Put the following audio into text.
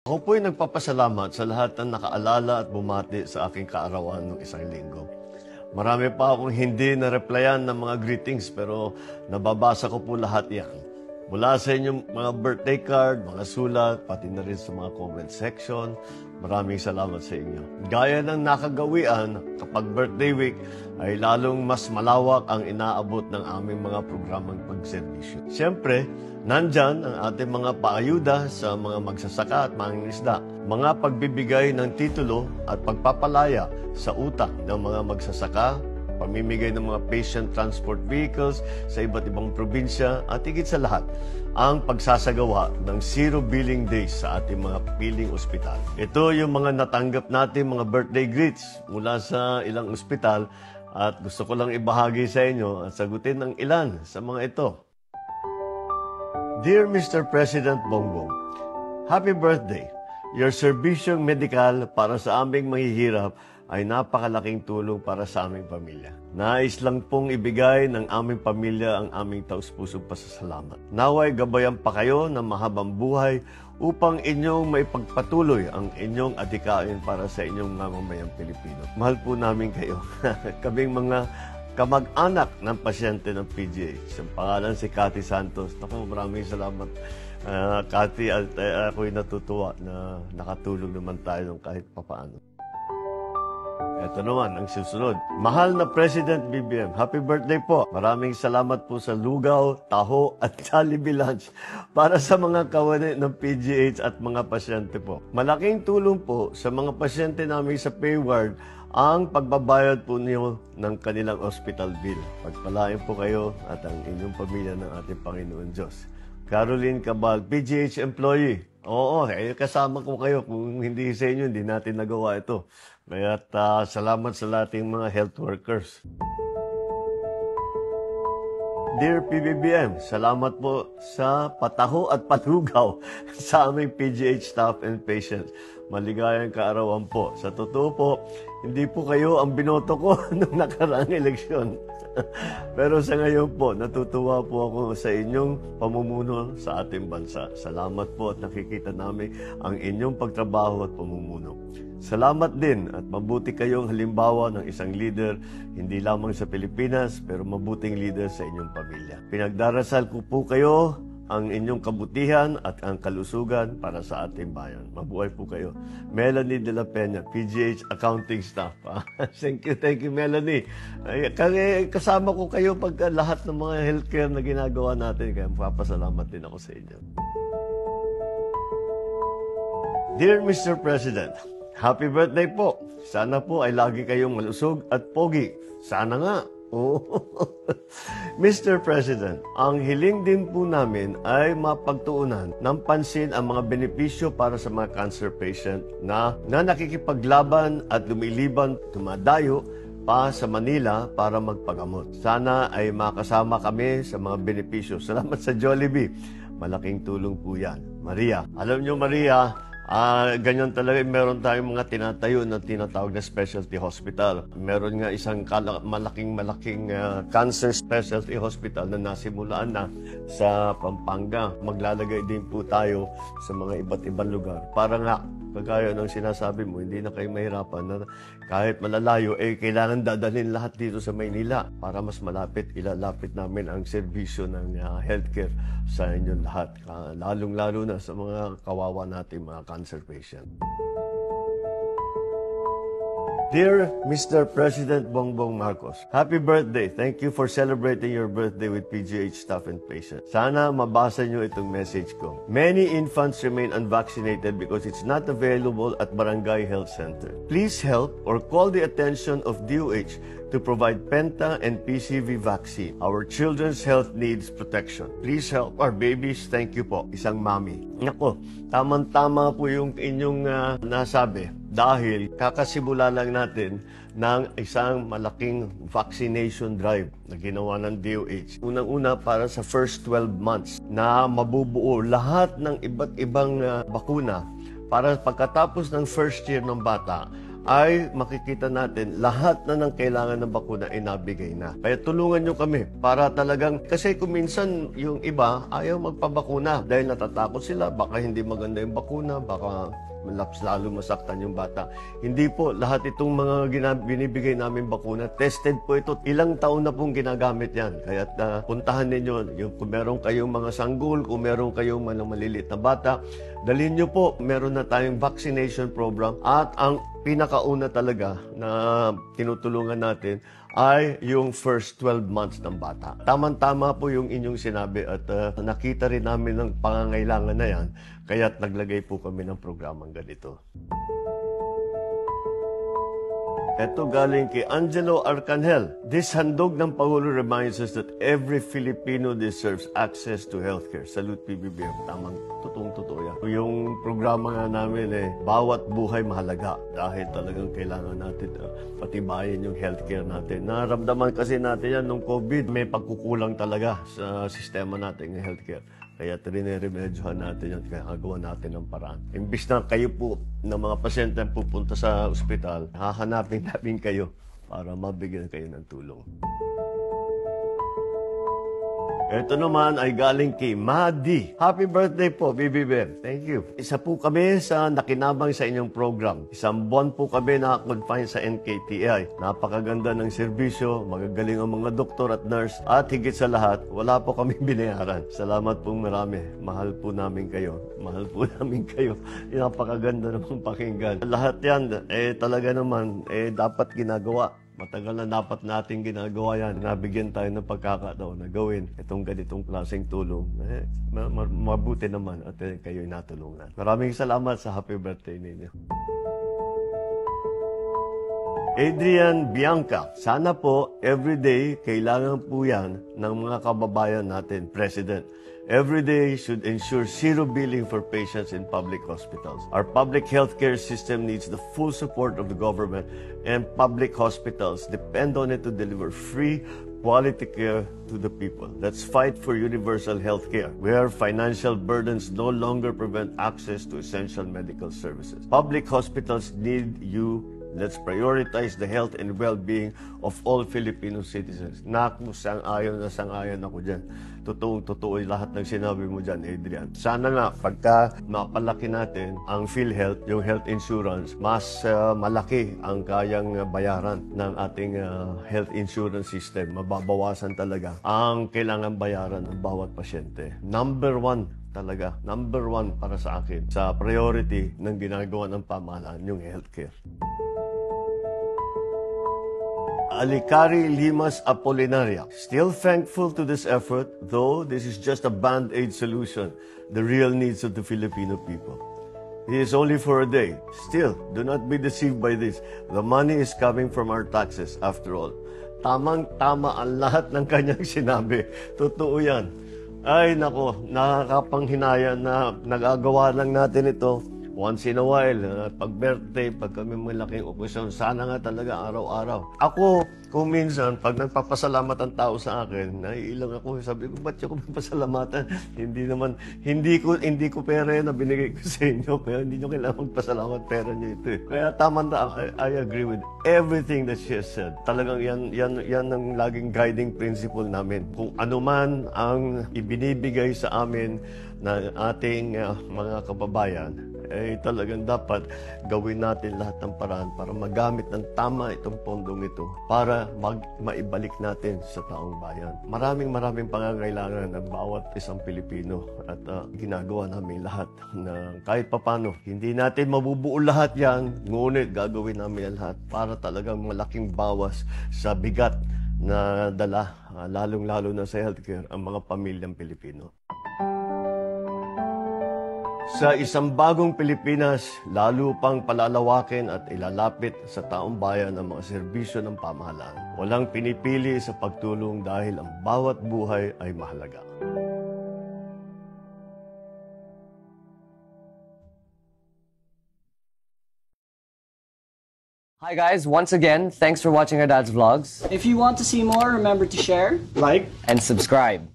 Ako po'y nagpapasalamat sa lahat ng nakaalala at bumati sa aking kaarawan ng isang linggo. Marami pa akong hindi na-replyan ng mga greetings pero nababasa ko po lahat yan. Mula sa inyong mga birthday card, mga sulat, pati na rin sa mga comment section, maraming salamat sa inyo. Gaya ng nakagawian, kapag birthday week, ay lalong mas malawak ang inaabot ng aming mga programang pagserbisyo. Siyempre, nandyan ang ating mga paayuda sa mga magsasaka at mangingisda, mga pagbibigay ng titulo at pagpapalaya sa utang ng mga magsasaka, pamimigay ng mga patient transport vehicles sa iba't ibang probinsya at higit sa lahat, ang pagsasagawa ng zero billing days sa ating mga piling ospital. Ito yung mga natanggap natin mga birthday greets mula sa ilang ospital at gusto ko lang ibahagi sa inyo at sagutin ng ilan sa mga ito. Dear Mr. President Bongbong, Happy birthday! Your serbisyong medikal para sa aming mahihirap ay napakalaking tulong para sa aming pamilya. Nais lang pong ibigay ng aming pamilya ang aming taus-pusong pasasalamat. Naway gabayan pa kayo ng mahabang buhay upang inyong maipagpatuloy ang inyong adhikain para sa inyong mamamayang Pilipino. Mahal po namin kayo. Kaming mga kamag-anak ng pasyente ng PGH. Ang pangalan si Cathy Santos. Naku, maraming salamat. Cathy, at ako'y natutuwa na nakatulong naman tayo ng kahit papaano. Ito naman ang susunod. Mahal na President BBM, happy birthday po. Maraming salamat po sa lugaw, taho at Jollibee lunch para sa mga kawani ng PGH at mga pasyente po. Malaking tulong po sa mga pasyente namin sa Payward ang pagbabayad po niyo ng kanilang hospital bill. Pagpalain po kayo at ang inyong pamilya ng ating Panginoon Diyos. Caroline Cabal, PGH employee. Oo, kasama ko kayo. Kung hindi sa inyo, hindi natin nagawa ito. Kaya salamat sa lating mga health workers. Dear PBBM, salamat po sa pataho at patugaw sa aming PGH staff and patients. Maligayang kaarawan po. Sa totoo po, hindi po kayo ang binoto ko nung nakaraang eleksyon. Pero sa ngayon po, natutuwa po ako sa inyong pamumuno sa ating bansa. Salamat po at nakikita namin ang inyong pagtrabaho at pamumuno. Salamat din at mabuti kayong halimbawa ng isang leader, hindi lamang sa Pilipinas, pero mabuting leader sa inyong pamilya. Pinagdarasal ko po kayo ang inyong kabutihan at ang kalusugan para sa ating bayan. Mabuhay po kayo. Melanie De La Peña, PGH Accounting Staff. Thank you, Melanie. Kasama ko kayo pagka lahat ng mga healthcare na ginagawa natin, kaya magpapasalamat din ako sa inyo. Dear Mr. President, happy birthday po. Sana po ay lagi kayong malusog at pogi. Sana nga. Oh. Mr. President, ang hiling din po namin ay mapagtuunan ng pansin ang mga benepisyo para sa mga cancer patient na nakikipaglaban at lumiliban, dumadayo pa sa Manila para magpagamot. Sana ay makasama kami sa mga benepisyo. Salamat sa Jollibee. Malaking tulong po yan. Maria, alam nyo Maria, ganyan talaga, meron tayong mga tinatayo na tinatawag na specialty hospital. Meron nga isang malaking cancer specialty hospital na nasimulaan na sa Pampanga. Maglalagay din po tayo sa mga iba't ibang lugar. Para nga, kagaya ng sinasabi mo, hindi na kayo mahirapan na kahit malalayo, kailangan dadalhin lahat dito sa Maynila para mas malapit, ilalapit namin ang serbisyo ng healthcare sa inyong lahat. Lalong-lalo na sa mga kawawa nating mga cancer patient. Dear Mr. President Bongbong Marcos, happy birthday. Thank you for celebrating your birthday with PGH staff and patients. Sana mabasa nyo itong message ko. Many infants remain unvaccinated because it's not available at Barangay Health Center. Please help or call the attention of DOH to provide Penta and PCV vaccine. Our children's health needs protection. Please help our babies. Thank you po. Isang mami. Nako, tamang-tama po yung inyong nasabi. Dahil kakasimula lang natin ng isang malaking vaccination drive na ginawa ng DOH. Unang-una para sa first 12 months na mabubuo lahat ng iba't ibang bakuna para pagkatapos ng first year ng bata ay makikita natin lahat na ng kailangan ng bakuna ay nabigay na. Kaya tulungan nyo kami para talagang, kasi kung minsan yung iba ayaw magpabakuna dahil natatakot sila, baka hindi maganda yung bakuna, baka lalo masaktan yung bata. Hindi po, lahat itong mga binibigay namin bakuna, tested po ito. Ilang taon na pong ginagamit yan. Kaya puntahan ninyo, kung meron kayong mga sanggol, kung meron kayong maliliit na bata, dalhin nyo po, meron na tayong vaccination program. At ang pinakauna talaga na tinutulungan natin ay yung first 12 months ng bata. Tamang-tama po yung inyong sinabi at nakita rin namin ng pangangailangan na yan, kaya't naglagay po kami ng programang ganito. Ito galing kay Angelo Arcangel. This handog ng Pangulo reminds us that every Filipino deserves access to healthcare. Salute PBBM. Tamang totoong-totoo yan. Yung programa nga namin bawat buhay mahalaga dahil talagang kailangan natin patibayin yung healthcare natin. Naramdaman kasi natin yan nung COVID, may pagkukulang talaga sa sistema natin ng healthcare. Kaya riniremedyohan natin yan, kaya gagawa natin ng paraan. Imbis na kayo po ng mga pasyente na pupunta sa ospital, hahanapin namin kayo para mabigyan kayo ng tulong. Ito naman ay galing kay Madi. Happy birthday po, BBBM. Thank you. Isa po kami sa nakinabang sa inyong program. Isang buwan po kami na-confine sa NKTI. Napakaganda ng serbisyo, magagaling ang mga doktor at nurse, at higit sa lahat, wala po kami binayaran. Salamat po marami. Mahal po namin kayo. Mahal po namin kayo. Napakaganda namang pakinggan. Lahat yan, talaga naman, dapat ginagawa. Matagal na dapat natin ginagawa yan. Nabigyan tayo ng pagkakataon na gawin itong ganitong klaseng tulong. Mabuti naman at kayo'y natulungan. Maraming salamat sa happy birthday ninyo. Adrian Bianca, sana po everyday kailangan po yan ng mga kababayan natin, President. Every day should ensure zero billing for patients in public hospitals. Our public healthcare system needs the full support of the government, and public hospitals depend on it to deliver free, quality care to the people. Let's fight for universal health care, where financial burdens no longer prevent access to essential medical services. Public hospitals need you. Let's prioritize the health and well-being of all Filipino citizens. Naku, sang-ayon ako dyan. Totoo lahat ng sinabi mo dyan, Adrian. Sana nga, pagka mapalaki natin ang PhilHealth, yung health insurance, mas malaki ang kayang bayaran ng ating health insurance system. Mababawasan talaga ang kailangan bayaran ng bawat pasyente. Number one para sa akin, sa priority ng ginagawa ng pamahalaan, yung healthcare. Alicari Limas Apolinaria. Still thankful to this effort, though this is just a band-aid solution, the real needs of the Filipino people. It is only for a day. Still, do not be deceived by this. The money is coming from our taxes, after all. Tamang-tama ang lahat ng kanyang sinabi. Totoo yan. Ay, nako, nakakapanghinaya na nagagawa lang natin ito once in a while, pag birthday, pag kami malaking okasyon, sana nga talaga araw-araw. Ako, kung minsan, pag nagpapasalamat ang tao sa akin, naiilang ako, sabi ko, ba't ako magpasalamatan? Hindi ko pera na binigay ko sa inyo, kaya hindi nyo kailangan magpasalamat, pera nyo ito. Kaya I agree with everything that she has said. Talagang yan ang laging guiding principle namin. Kung ano man ang ibinibigay sa amin na ating mga kababayan, talagang dapat gawin natin lahat ng paraan para magamit ng tama itong pondong ito para maibalik natin sa taong bayan. Maraming pangangailangan ng bawat isang Pilipino at ginagawa namin lahat na kahit papano. Hindi natin mabubuo lahat yan, ngunit gagawin namin lahat para talagang malaking bawas sa bigat na dala, lalong-lalo na sa healthcare, ang mga pamilyang Pilipino. Sa isang bagong Pilipinas, lalo pang palalawakin at ilalapit sa taong bayan ang mga serbisyo ng pamahalaan. Walang pinipili sa pagtulong dahil ang bawat buhay ay mahalaga. Hi guys, once again, thanks for watching our dad's vlogs. If you want to see more, remember to share, Like, and subscribe.